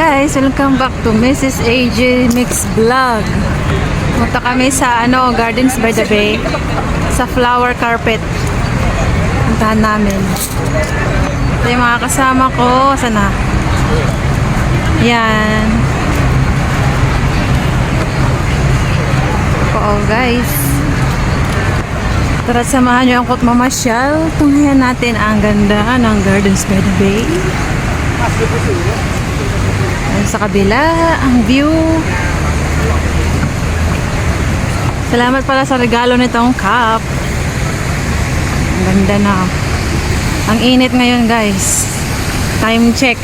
guys, welcome back to Mrs. AJ Mix Vlog. Punta kami sa Gardens by the Bay, sa flower carpet. Puntahan namin. Ito yung mga kasama ko. Sana? Yan. Oo guys. Tara, samahan nyo ang kot mamasyal. Tunghayan natin ang ganda ng Gardens by the Bay. Sa kabila, ang view. Salamat pala sa regalo nitong cup. Ang ganda na. Ang init ngayon guys. Time check.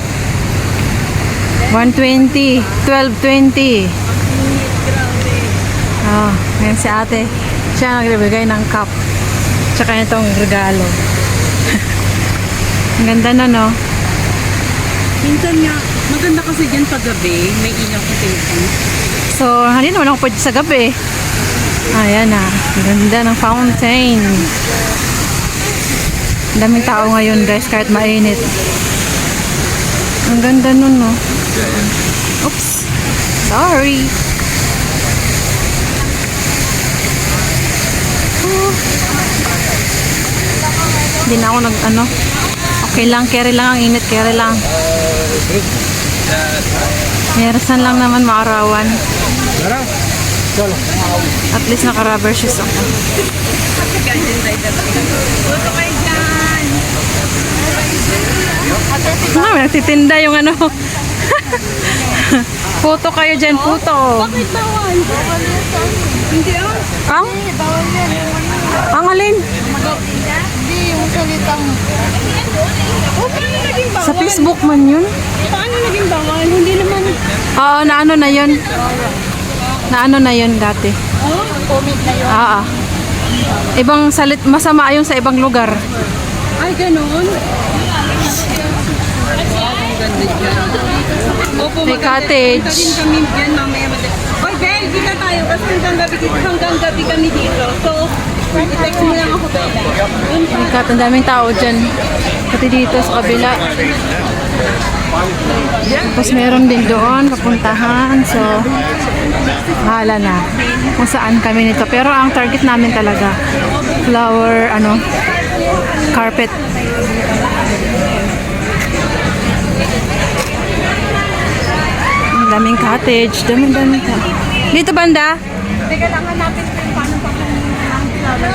1:20, 12:20. Oh, ngayon si ate. Siya nagbibigay ng cup. Tsaka itong regalo. Ang ganda na, no? Minsan nga, maganda kasi dyan pag gabi, may ilaw kasi ito. So, hindi naman ako pwede sa gabi. Ayan na. Ganda ng fountain. Ang daming tao ngayon guys, kahit mainit. Ang ganda nun, no? Oops. Sorry. Hindi na ako okay lang, carry lang ang init, carry lang. Merasan lang naman maarawan. At least naka-rubber shoes ako. Nagtitinda yung Puto kayo dyan, puto. Bakit bawal? Hindi Ang? bawal yan. Ang alin? Hindi, yung salitang. Paano naging bawal? Sa Facebook man yun? Paano naging bawal? Hindi naman. Oo, na yun. Na yun dati. Oh, comment na yun. Ibang masama yun sa ibang lugar. Ay, ganun? Opo, May cottage. Punta din kami dyan mamaya. Oy, Bel, kita tayo kasi hanggang gabi kami dito. So, i-text mo lang ako, Bella. Ang daming tao dyan. Pati dito sa kabila. Tapos meron din doon papuntahan. So, bahala na kung saan kami nito. Pero ang target namin talaga, flower, carpet. Ang daming cottage. Daming ka. Dito banda? Teka lang, hanapin ko yung paano pa kung flower carpet.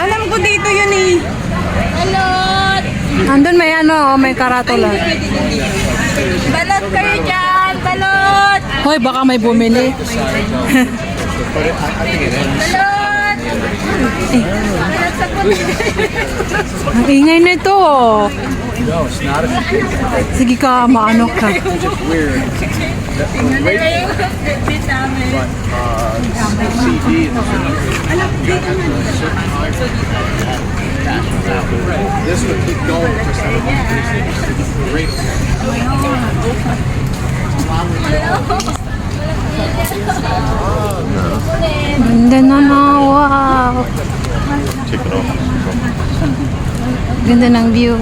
Alam ko dito yun eh. Hello! Andun may karatula. Balot kayo dyan! Balot! Hoy, baka may bumili. Balot! Balot sa puti. Ang ingay na ito. Sige ka, maano ka. Tingnan nila yung bit namin. This would keep going for some great. Ganda na, wow. Ganda ng view.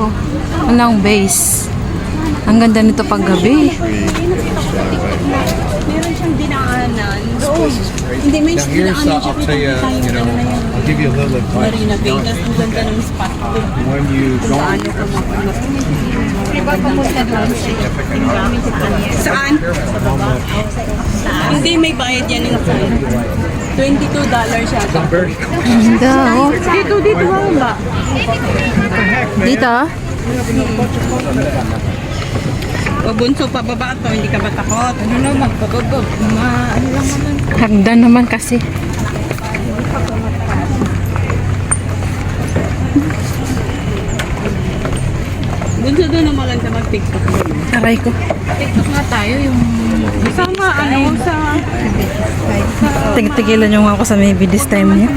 Anong base. Ang ganda nito pag gabi. Meron siyang dinaanan. Hindi, may Now here's, I'll tell you, I'll give you a little advice. Marina Bay, tapos ang ganda ng spot ko. When you don't, Saan? Hindi, may bayad yan ng saan. $22 siya. Ganda, oh. Dito ba? Dito? O bunso, pababa to, hindi ka ba takot? Ano na, magpababa. Ano lang naman. Hagdan naman kasi. Bunso doon na maganda mag-tiktok. Aray ko. TikTok nga tayo yung... Sama, sa... Tigilan nyo nga ako sa maybe this time niya.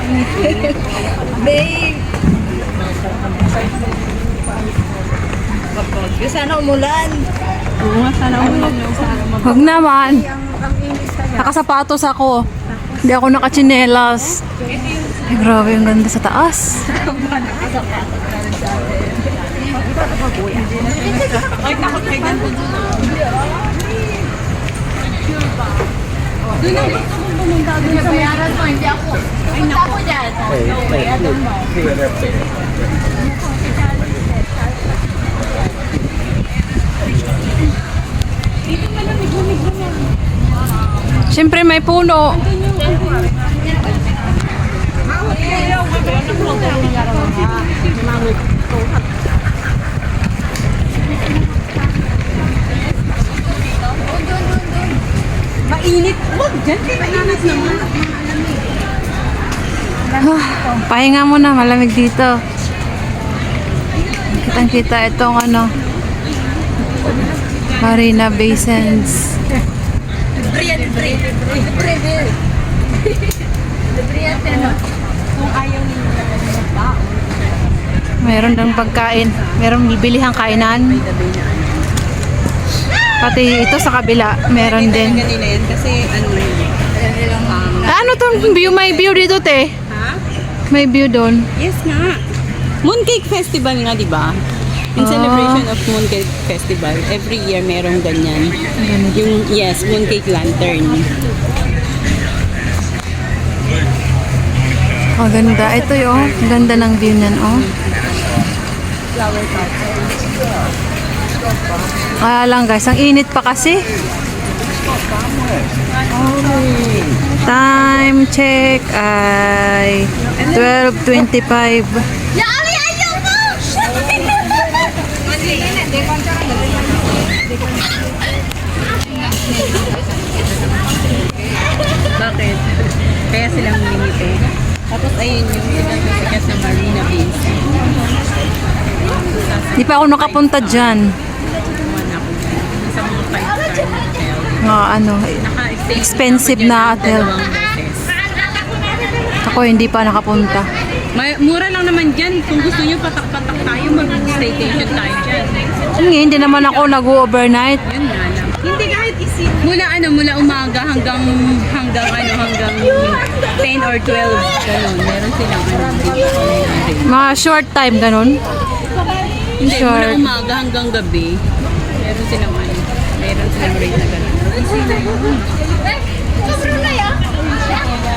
Babe! Sana umulan. Oo nga, sana umulan. Huwag naman. Nakasapatos ako. Hindi ako nakachinelas. Ay, grabe yung ganda sa taas. Ay, takot kayo ganito. Doon na gusto kong pumunta doon sa bayaran mo, hindi ako. Punta ako dyan. Dito malamig-lamig naman. Siyempre may puno. Mainit. Wag dyan, mainit naman. Pahinga mo na, malamig dito. Kitang-kita itong ano, Marina Bay Sands. Kung ayaw ninyo magbaon, Meron ng pagkain. Meron bibilihang kainan. Pati ito sa kabila, meron din. ganila yan kasi ano yun. Ano tong view? May view dito, te. Ha? May view doon. Yes nga. Mooncake Festival nga, di ba? In Ah. celebration of Mooncake Festival, every year merong ganyan. Yung, yes, Mooncake Lantern. Oh, ganda. Ito yung ganda ng view niyan, oh. Flower pot. Kaya lang guys, ang init pa kasi. Time check ay 12:25. Bakit? Kaya silang limite. Tapos ayun yung sikat sa Marina Bay. Di pa ako nakapunta dyan. Sa mga 5-star hotel. Nga ano, Naka-stay expensive ako dyan na ng hotel. 2 beses. Ako hindi pa nakapunta. Mura lang naman dyan. Kung gusto nyo patak-patak tayo, mag-staycation tayo dyan. Hindi naman ako nag-overnight. Yun nga lang. Hindi kahit isip. Mula umaga hanggang 10 or 12. Ganun. Meron silang dito. Mga short time, ganun. Hindi, mula Short. umaga hanggang gabi. Meron silang meron silang rate na ganun.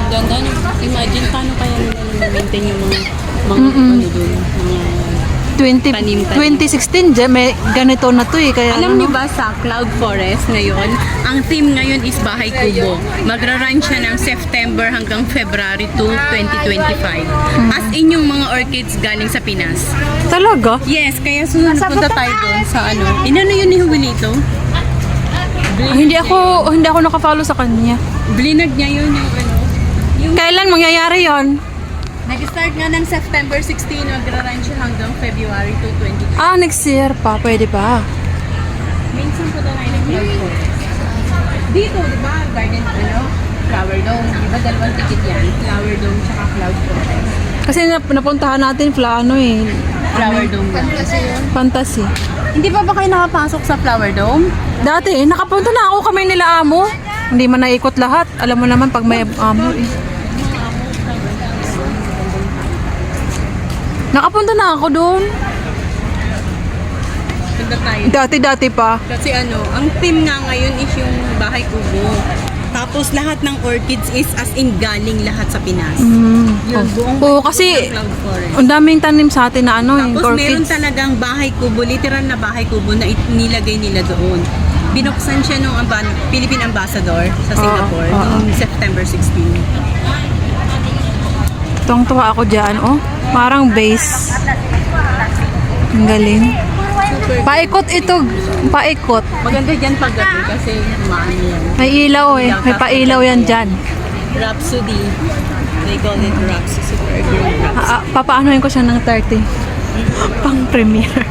Ganda nyo. Imagine paano kaya nila maintain yung mga ano dun, mga 2016, dyan, may ganito na to eh. Kaya Alam niyo ano, ba sa Cloud Forest ngayon, ang theme ngayon is Bahay Kubo. Magra-run siya ng September hanggang February 2, 2025. As in yung mga orchids galing sa Pinas. talaga? Yes, kaya sunod punta tayo doon sa ano. Inano yun ni Jubilito? Hindi ako nakafollow sa kanya. Blinag niya yun yung ano. Kailan mangyayari yon? Nag-start nga ng September 16, magra-run siya hanggang February 2, 2025. Ah, next year pa. Pwede pa. Minsan po tayo ng Cloud Forest. Dito, di ba, garden, Flower Dome. Di ba, dalawang ticket yan? Flower Dome tsaka Cloud Forest. Kasi napuntahan natin Flower Dome lang. Fantasy. Hindi pa ba kayo nakapasok sa Flower Dome? Dati, nakapunta na ako kami nila amo. Hindi man naikot lahat. Alam mo naman pag may amo eh. Nakapunta na ako doon. Punta tayo. Dati pa. Kasi ang theme nga ngayon is yung Bahay Kubo. Tapos lahat ng orchids is as in galing lahat sa Pinas. Yung buong Oo, kasi Cloud Forest. ang daming tanim sa atin na ano eh, Tapos meron orchids. talagang Bahay Kubo, literal na Bahay Kubo na nilagay nila doon. Binuksan siya nung Philippine Ambassador sa Singapore noong September 16. Tuwang-tuwa ako dyan, oh. Parang base. Ang galing. Paikot ito. Paikot. Maganda dyan paggabi kasi maano yan. May ilaw eh. May pailaw yan dyan. Rhapsody. They call it Rhapsody. Super green Rhapsody. Papaanohin ko siya ng 30. Pang premiere.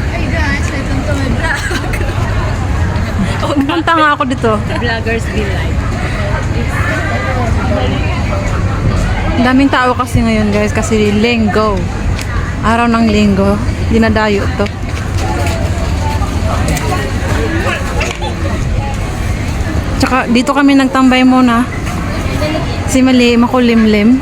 Hey guys, welcome to my vlog. Pumunta nga ako dito. Vloggers be like. Ang daming tao kasi ngayon guys. Kasi linggo. Araw ng linggo. Dinadayo to. Tsaka dito kami nagtambay muna. Si Mali, makulimlim.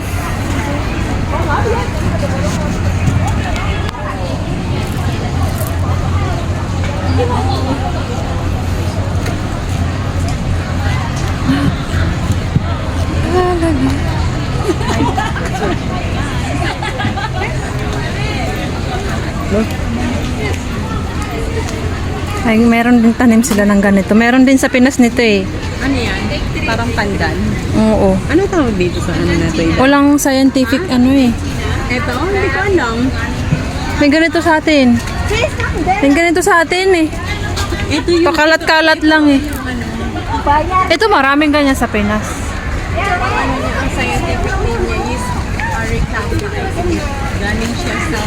Ay, meron din tanim sila ng ganito. Meron din sa Pinas nito eh. Ano yan? Parang pandan. Oo. Ano tawag dito sa ano na to? Walang scientific ano eh. Ito, hindi ko alam. May ganito sa atin. May ganito sa atin eh. Ito yung Pakalat-kalat lang eh. Ito maraming ganyan sa Pinas. ang scientific name niya is Arecacia. Galing siya sa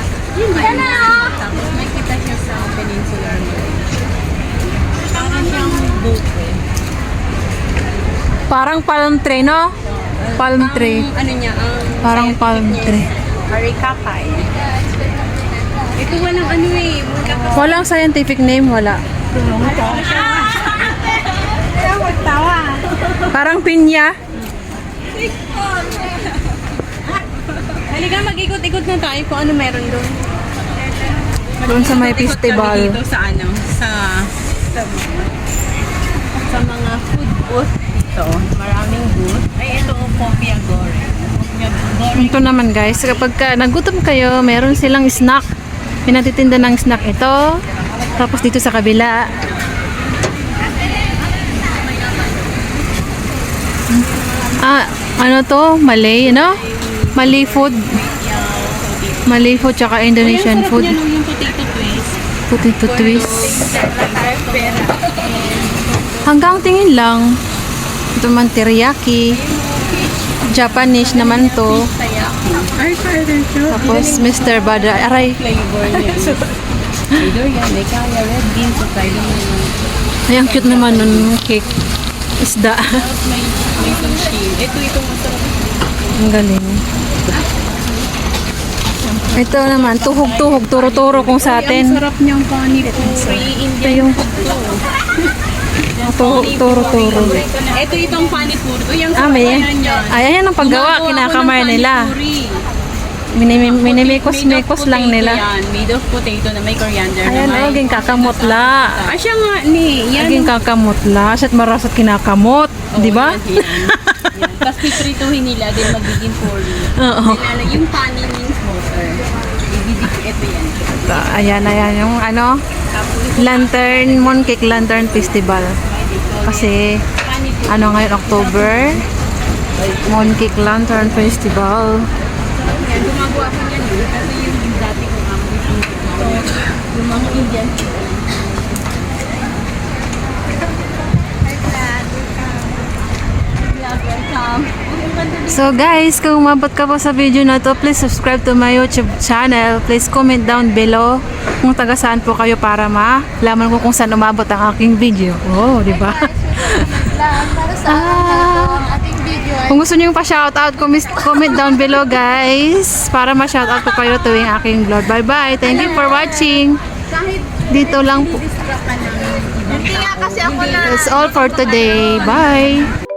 tapos may kita siya sa Peninsular Malaysia. Parang siyang buko. Parang palm tree, no? Palm tree. Ano niya, ang Parang palm tree. Arecacia. Ito walang ano eh. Walang scientific name, wala. Parang pinya. Halika, mag-ikot-ikot na tayo kung ano meron doon. Doon sa may Mag-ikot festival. kami dito sa ano, sa mga food booth dito. Maraming booth. Ay, ito Popia Gore. Ito naman guys, kapag nagutom kayo, meron silang snack. Pinatitinda ng snack ito. Tapos dito sa kabila. Ano to? Malay, no? Malay food. Malay food tsaka Indonesian food. Yan yung potato twist. Potato twist. Pera. Hanggang tingin lang. Ito man teriyaki. Japanese naman to. Ay, pardon siya. Tapos Mr. Bada. Aray. Flavor niya. Either yan, may kaya red beans sa side mo. Ay, ang cute naman nun cake. Isda. May sushi. Itong masarap. Ang galing. Ito naman, tuhog-tuhog, turo-turo kung sa Ang atin. sarap niyang panipuri. Ito yung turo-turo. Ito itong panipuri. Ito yung May. kakayanan niya. Ay, ayan ang paggawa, kinakamay nila. Minimikos-mikos lang nila. Made of potato na may coriander Ayan, na may... naging kakamotla. Ah, siya nga ni. Yan. Naging kakamotla. At marasat kinakamot. Oo, Di ba? yan, yan. Tapos piprituhin nila din magiging puri. Oo. Yung pani means water. Ito yan. Ayan, yung ano, Lantern, Mooncake Lantern Festival. Kasi, ano ngayon, October, Mooncake Lantern Festival. Yan, gumagawa ko yan. Kasi yung dati kong yung mga Indian. So guys, kung umabot ka po sa video na to, please subscribe to my YouTube channel. Please comment down below kung taga saan po kayo para malaman ko kung saan umabot ang aking video. Oh, di ba? Para sa ang ating video ay Kung gusto niyo pa-shoutout, comment down below guys para ma-shoutout ko kayo tuwing aking vlog. Bye-bye. Thank you for watching. Kahit Dito lang po. disrupt ka ng ibang hindi nga kasi ako na That's all for today. Bye.